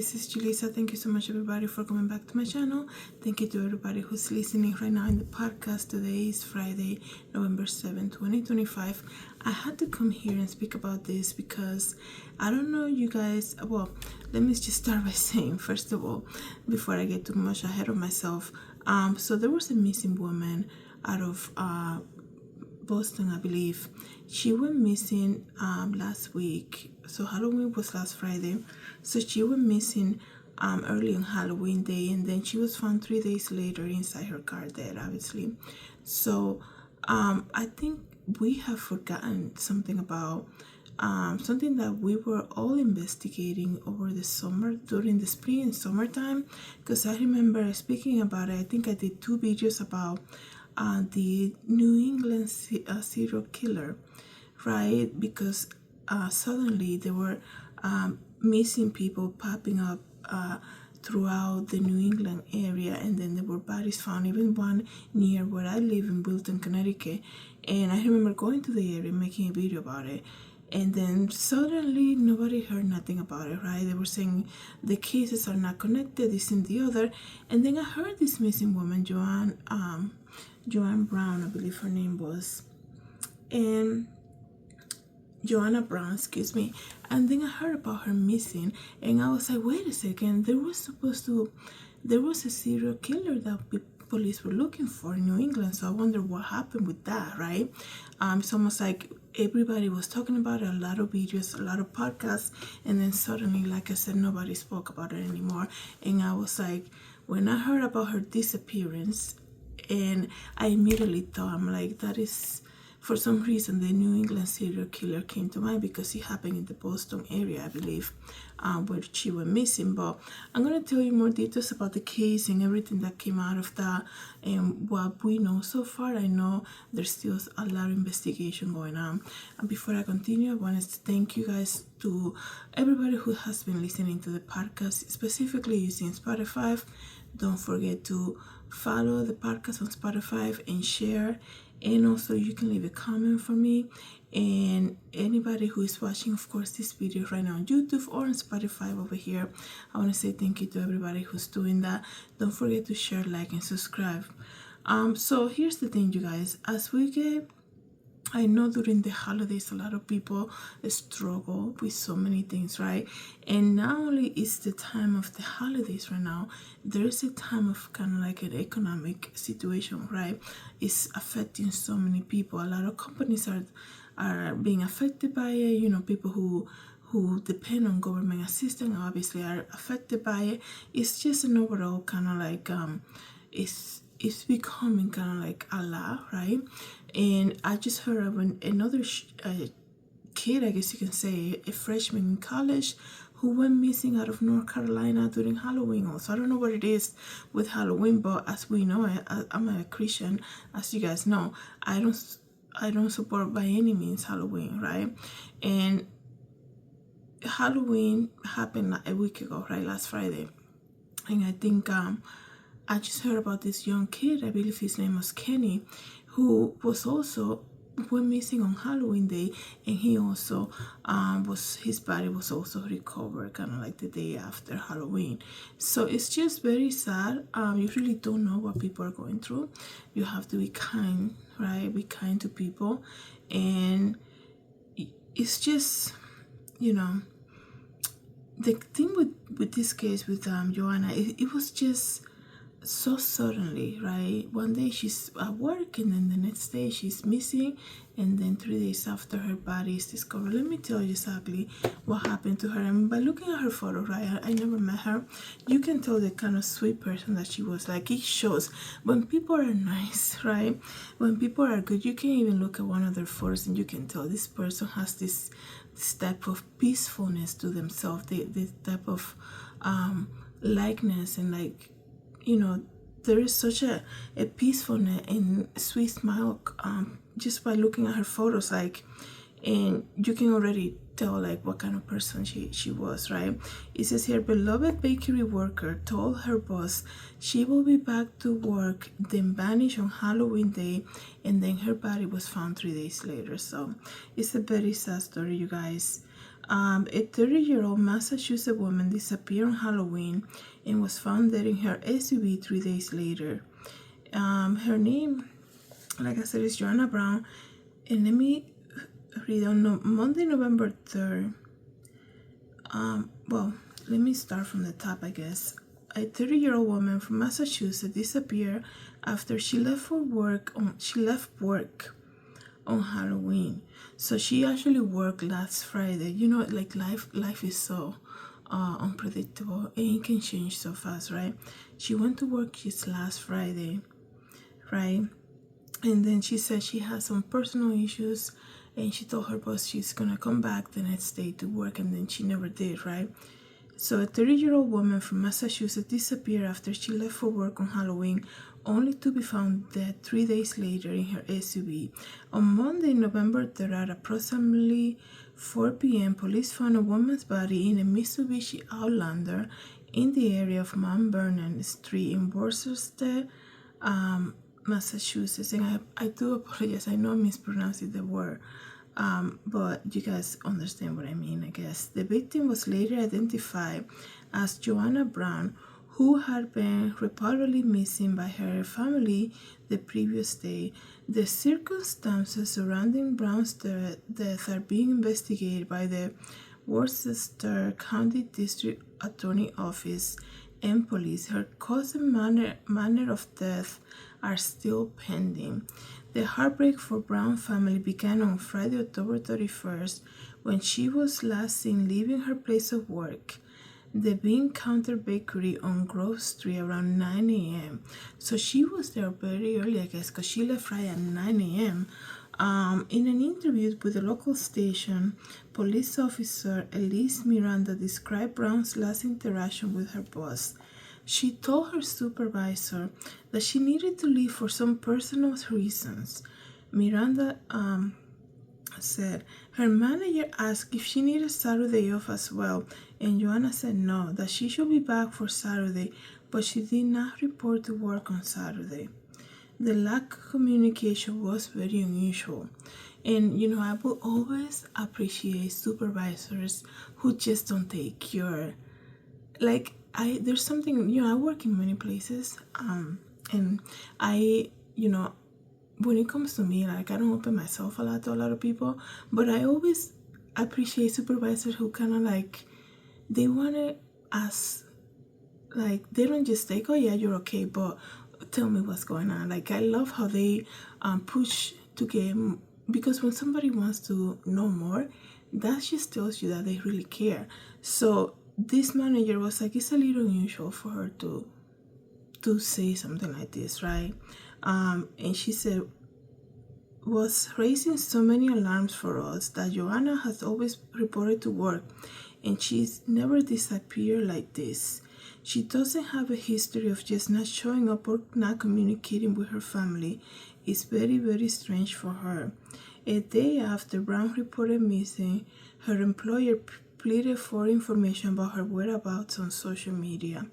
this is Julissa. Thank you so much, everybody, for coming back to my channel. Thank you to everybody who's listening right now in the podcast. Today is Friday, November 7, 2025. I had to come here and speak about this because I don't know you guys. Well, let me just start by saying, first of all, before I get too much ahead of myself, so there was a missing woman out of Boston, I believe. She went missing last week. So Halloween was last Friday. So she went missing early on Halloween day, and then she was found 3 days later inside her car dead, obviously. So I think we have forgotten something about something that we were all investigating over the summer, during the spring and summertime, because I remember speaking about it. I think I did 2 videos about the New England serial killer, right? Because suddenly there were missing people popping up throughout the New England area, and then there were bodies found, even one near where I live in Wilton, Connecticut. And I remember going to the area, making a video about it, and then suddenly nobody heard nothing about it, right? They were saying the cases are not connected, this and the other. And then I heard this missing woman, Joanna Brown, I believe her name was, and Joanna Brown, excuse me. And then I heard about her missing, and I was like, wait a second, there was a serial killer that police were looking for in New England. So I wonder what happened with that, right? It's almost like everybody was talking about it, a lot of videos, a lot of podcasts, and then suddenly, like I said, nobody spoke about it anymore. And I was like, when I heard about her disappearance, and I immediately thought, I'm like, that is, for some reason, the New England serial killer came to mind, because it happened in the Boston area, I believe, where she went missing. But I'm going to tell you more details about the case and everything that came out of that and what we know so far. I know there's still a lot of investigation going on. And before I continue, I wanted to thank you guys, to everybody who has been listening to the podcast, specifically using Spotify. Don't forget to follow the podcast on Spotify and share. And also you can leave a comment for me. And anybody who is watching, of course, this video right now on YouTube or on Spotify over here, I want to say thank you to everybody who's doing that. Don't forget to share, like, and subscribe. So here's the thing, you guys. As we get, I know during the holidays, a lot of people struggle with so many things, right? And not only is the time of the holidays right now, there is a time of kind of like an economic situation, right? It's affecting so many people. A lot of companies are being affected by it. You know, people who depend on government assistance obviously are affected by it. It's just an overall kind of like it's becoming kind of like a lot, right? And I just heard of another kid, I guess you can say, a freshman in college, who went missing out of North Carolina during Halloween. Also, I don't know what it is with Halloween, but as we know, I'm a Christian, as you guys know. I don't support by any means Halloween, right? And Halloween happened a week ago, right, last Friday. And I think I just heard about this young kid, I believe his name was Kenny, who was also went missing on Halloween day, and he also his body was also recovered kind of like the day after Halloween. So it's just very sad. You really don't know what people are going through. You have to be kind, right? Be kind to people. And it's just, you know, the thing with this case with Joanna, it was just so suddenly, right? One day she's at work, and then the next day she's missing, and then 3 days after, her body is discovered. Let me tell you exactly what happened to her. And by looking at her photo, right, I never met her, you can tell the kind of sweet person that she was. Like, it shows when people are nice, right? When people are good, you can even look at one of their photos and you can tell this person has this type of peacefulness to themselves, this type of likeness, and like, you know, there is such a peacefulness and sweet smile just by looking at her photos, like, and you can already tell like what kind of person she was, right? It says here, beloved bakery worker told her boss she will be back to work, then vanished on Halloween day, and then her body was found 3 days later. So it's a very sad story, you guys. A 30-year-old Massachusetts woman disappeared on Halloween and was found dead in her SUV 3 days later. Her name, like I said, is Joanna Brown. And let me read on Monday, November 3rd. Well, let me start from the top, I guess. A 30-year-old woman from Massachusetts disappeared after she left work on Halloween. So she actually worked last Friday. You know, like life is so unpredictable and it can change so fast, right? She went to work just last Friday, right? And then she said she had some personal issues and she told her boss she's gonna come back the next day to work, and then she never did, right? So a 30-year-old woman from Massachusetts disappeared after she left for work on Halloween, only to be found dead 3 days later in her SUV. On Monday, November 3rd, at approximately 4 p.m., police found a woman's body in a Mitsubishi Outlander in the area of Mount Vernon Street in Worcester, Massachusetts. And I do apologize, I know I'm mispronouncing the word. But you guys understand what I mean, I guess. The victim was later identified as Joanna Brown, who had been reportedly missing by her family the previous day. The circumstances surrounding Brown's death are being investigated by the Worcester County District Attorney Office and police. Her cause and manner of death are still pending. The heartbreak for Brown family began on Friday, October 31st, when she was last seen leaving her place of work, the Bean Counter Bakery on Grove Street, around 9 a.m. So she was there very early, I guess, because she left right at 9 a.m. In an interview with the local station, police officer Elise Miranda described Brown's last interaction with her boss. She told her supervisor that she needed to leave for some personal reasons. Miranda said her manager asked if she needed Saturday off as well, and Joanna said no, that she should be back for Saturday, but she did not report to work on Saturday. The lack of communication was very unusual. And you know, I will always appreciate supervisors who just don't take care. Like, there's something, you know, I work in many places, and I, you know, when it comes to me, like, I don't open myself a lot to a lot of people, but I always appreciate supervisors who kind of like, they want to ask, like, they don't just think, oh yeah, you're okay, but tell me what's going on. Like, I love how they push to get, because when somebody wants to know more, that just tells you that they really care. So this manager was like, it's a little unusual for her to say something like this, right? And she said, was raising so many alarms for us that Joanna has always reported to work and she's never disappeared like this. She doesn't have a history of just not showing up or not communicating with her family. It's very, very strange for her. A day after Brown reported missing, her employer pleaded for information about her whereabouts on social media.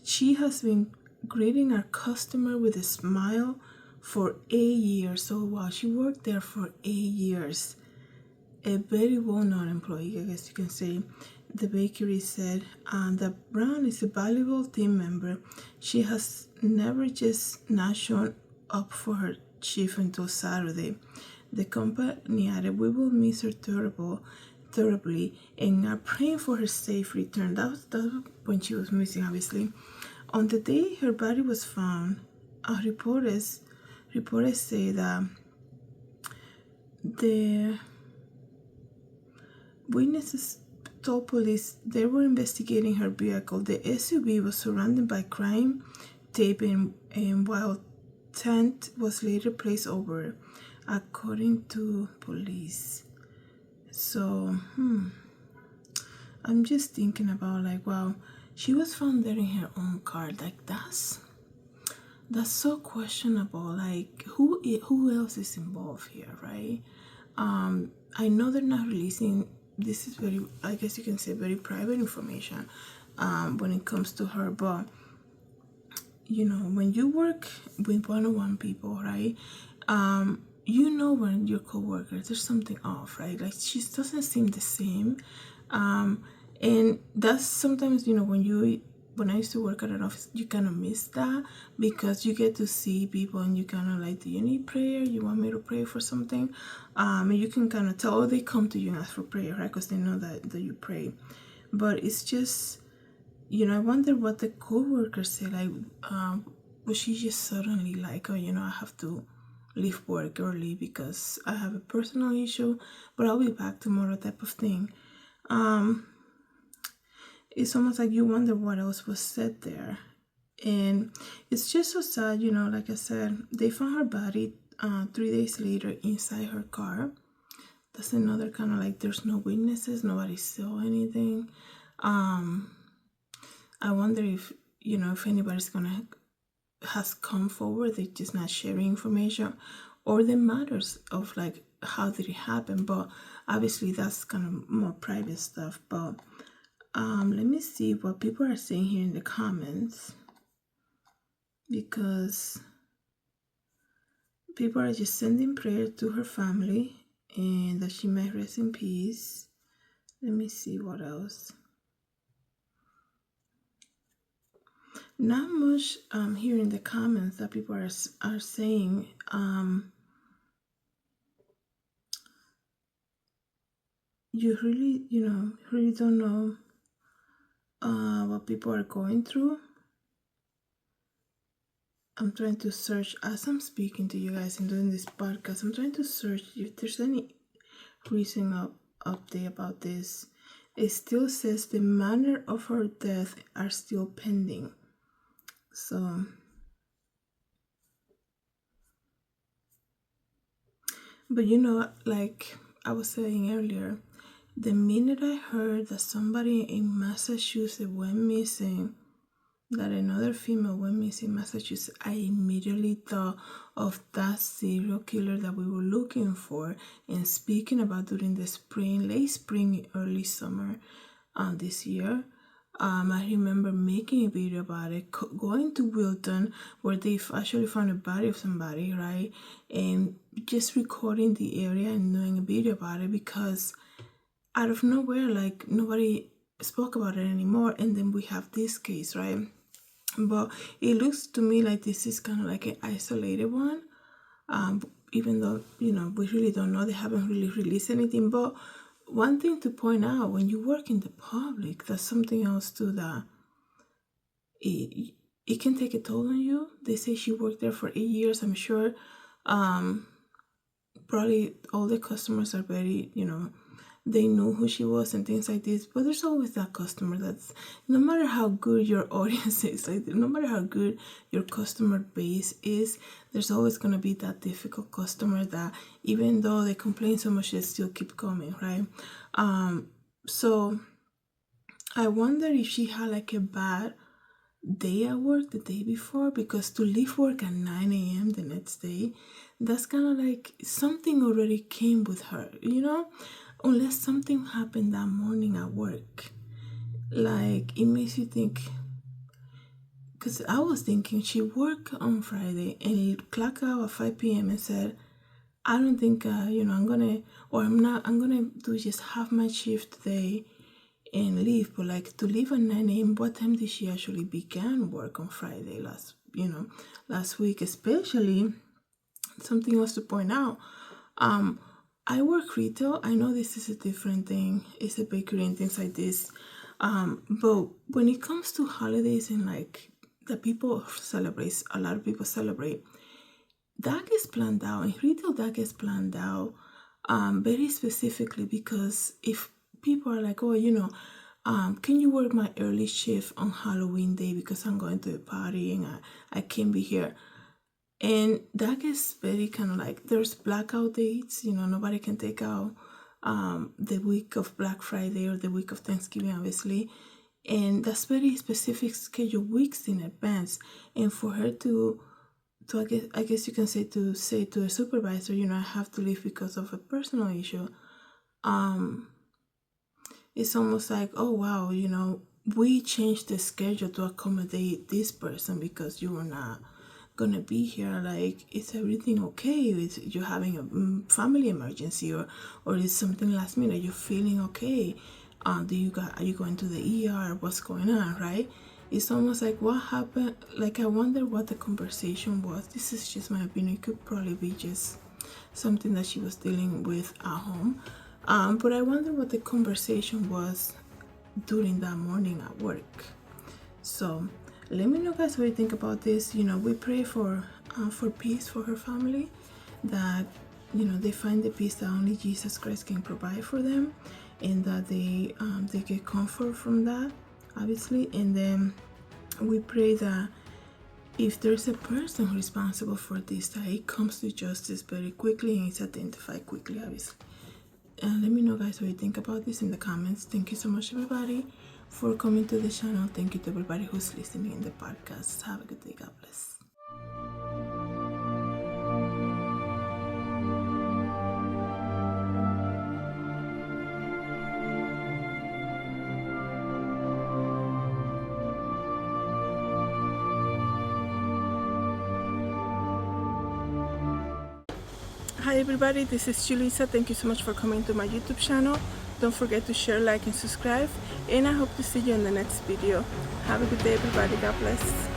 She has been greeting our customer with a smile for 8 years. So wow, she worked there for 8 years. A very well-known employee, I guess you can say. The bakery said that Brown is a valuable team member. She has never just not shown up for her shift until Saturday. The company added, we will miss her terribly and are praying for her safe return. That was when she was missing, obviously. On the day her body was found, reporters say that the witnesses told police they were investigating her vehicle. The SUV was surrounded by crime tape and while tent was later placed over, according to police. So, I'm just thinking about, like, wow, she was found there in her own car. Like, that's so questionable. Like, who else is involved here, right? I know they're not releasing, this is very, I guess you can say, very private information when it comes to her, but you know, when you work with one-on-one people, right, you know when your coworker, there's something off, right? Like she doesn't seem the same. And that's sometimes, when I used to work at an office, you kind of miss that because you get to see people and you kind of like, do you need prayer? You want me to pray for something? And you can kind of tell, they come to you and ask for prayer, right? Because they know that you pray. But it's just, I wonder what the co-workers say. Like, was she just suddenly like, oh, I have to leave work early because I have a personal issue, but I'll be back tomorrow type of thing. It's almost like you wonder what else was said there. And it's just so sad, like I said, they found her body 3 days later inside her car. That's another kind of like, there's no witnesses, nobody saw anything. I wonder if, if anybody's has come forward, they're just not sharing information, or the matters of like, how did it happen? But obviously that's kind of more private stuff. But let me see what people are saying here in the comments, because people are just sending prayer to her family and that she may rest in peace. Let me see what else. Not much here in the comments that people are saying. You really, really don't know what people are going through. I'm trying to search as I'm speaking to you guys and doing this podcast. I'm trying to search if there's any recent update about this. It still says the manner of her death are still pending. So, but like I was saying earlier, the minute I heard that somebody in Massachusetts went missing, that another female went missing in Massachusetts, I immediately thought of that serial killer that we were looking for and speaking about during the spring, late spring, early summer this year. I remember making a video about it, going to Wilton, where they actually found a body of somebody, right? And just recording the area and doing a video about it, because out of nowhere, like, nobody spoke about it anymore. And then we have this case, right? But it looks to me like this is kind of like an isolated one. Even though, we really don't know, they haven't really released anything. But one thing to point out, when you work in the public, that's something else too, that it can take a toll on you. They say she worked there for 8 years. I'm sure probably all the customers are very, they knew who she was and things like this. But there's always that customer that's, no matter how good your audience is, like, no matter how good your customer base is, there's always going to be that difficult customer that, even though they complain so much, they still keep coming, right? So I wonder if she had like a bad day at work the day before, because to leave work at 9 a.m. the next day, that's kind of like something already came with her, unless something happened that morning at work. Like, it makes you think, because I was thinking she worked on Friday and clocked out at 5 p.m. and said, I don't think I'm gonna do just half my shift today and leave. But like, to leave at 9 a.m., what time did she actually began work on Friday last week? Especially, something else to point out, I work retail. I know this is a different thing, it's a bakery and things like this, but when it comes to holidays and like that people celebrate, a lot of people celebrate, that gets planned out. In retail, that gets planned out very specifically, because if people are like, oh, can you work my early shift on Halloween day because I'm going to a party and I can't be here. And that gets very kind of like, there's blackout dates, nobody can take out the week of Black Friday or the week of Thanksgiving, obviously. And that's very specific schedule, weeks in advance. And for her to I guess you can say to a supervisor, I have to leave because of a personal issue. It's almost like, oh wow, we changed the schedule to accommodate this person because you were not gonna be here? Like, is everything okay? Is you having a family emergency, or is something last minute? Are you feeling okay? Are you going to the ER? What's going on, right? It's almost like, what happened? Like, I wonder what the conversation was. This is just my opinion. It could probably be just something that she was dealing with at home. But I wonder what the conversation was during that morning at work. So let me know, guys, what you think about this. We pray for peace for her family, that they find the peace that only Jesus Christ can provide for them, and that they get comfort from that, obviously. And then we pray that if there's a person responsible for this, that it comes to justice very quickly and it's identified quickly, obviously. And let me know, guys, what you think about this in the comments. Thank you so much, everybody, for coming to the channel. Thank you to everybody who's listening in the podcast. Have a good day. God bless. Hi everybody, this is Julissa. Thank you so much for coming to my YouTube channel. Don't forget to share, like, and subscribe. And I hope to see you in the next video. Have a good day, everybody. God bless.